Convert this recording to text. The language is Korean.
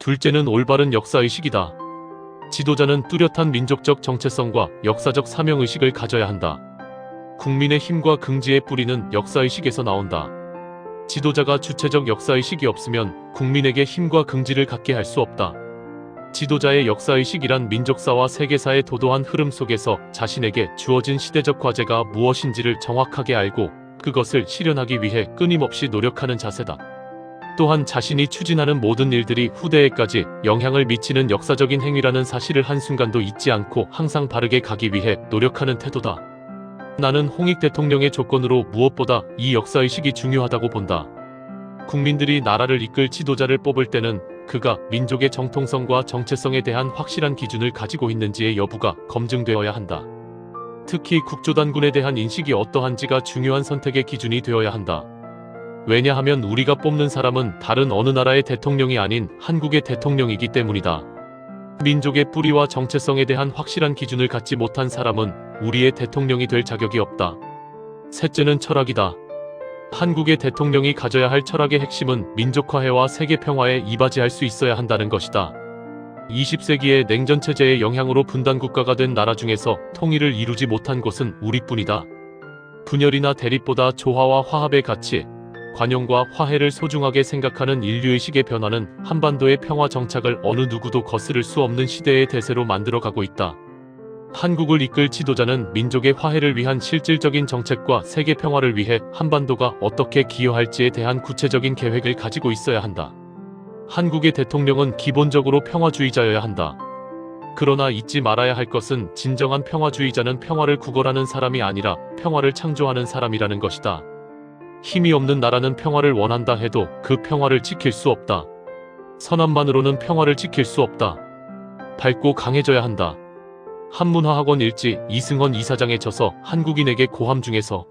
둘째는 올바른 역사의식이다. 지도자는 뚜렷한 민족적 정체성과 역사적 사명의식을 가져야 한다. 국민의 힘과 긍지의 뿌리는 역사의식에서 나온다. 지도자가 주체적 역사의식이 없으면 국민에게 힘과 긍지를 갖게 할 수 없다. 지도자의 역사의식이란 민족사와 세계사의 도도한 흐름 속에서 자신에게 주어진 시대적 과제가 무엇인지를 정확하게 알고 그것을 실현하기 위해 끊임없이 노력하는 자세다. 또한 자신이 추진하는 모든 일들이 후대에까지 영향을 미치는 역사적인 행위라는 사실을 한순간도 잊지 않고 항상 바르게 가기 위해 노력하는 태도다. 나는 홍익 대통령의 조건으로 무엇보다 이 역사의식이 중요하다고 본다. 국민들이 나라를 이끌 지도자를 뽑을 때는 그가 민족의 정통성과 정체성에 대한 확실한 기준을 가지고 있는지의 여부가 검증되어야 한다. 특히 국조단군에 대한 인식이 어떠한지가 중요한 선택의 기준이 되어야 한다. 왜냐하면 우리가 뽑는 사람은 다른 어느 나라의 대통령이 아닌 한국의 대통령이기 때문이다. 민족의 뿌리와 정체성에 대한 확실한 기준을 갖지 못한 사람은 우리의 대통령이 될 자격이 없다. 셋째는 철학이다. 한국의 대통령이 가져야 할 철학의 핵심은 민족화해와 세계평화에 이바지할 수 있어야 한다는 것이다. 20세기의 냉전체제의 영향으로 분단국가가 된 나라 중에서 통일을 이루지 못한 곳은 우리뿐이다. 분열이나 대립보다 조화와 화합의 가치, 관용과 화해를 소중하게 생각하는 인류의식의 변화는 한반도의 평화 정착을 어느 누구도 거스를 수 없는 시대의 대세로 만들어가고 있다. 한국을 이끌 지도자는 민족의 화해를 위한 실질적인 정책과 세계 평화를 위해 한반도가 어떻게 기여할지에 대한 구체적인 계획을 가지고 있어야 한다. 한국의 대통령은 기본적으로 평화주의자여야 한다. 그러나 잊지 말아야 할 것은 진정한 평화주의자는 평화를 구걸하는 사람이 아니라 평화를 창조하는 사람이라는 것이다. 힘이 없는 나라는 평화를 원한다 해도 그 평화를 지킬 수 없다. 선함만으로는 평화를 지킬 수 없다. 밝고 강해져야 한다. 한문화학원 일지 이승헌 이사장에 져서 한국인에게 고함 중에서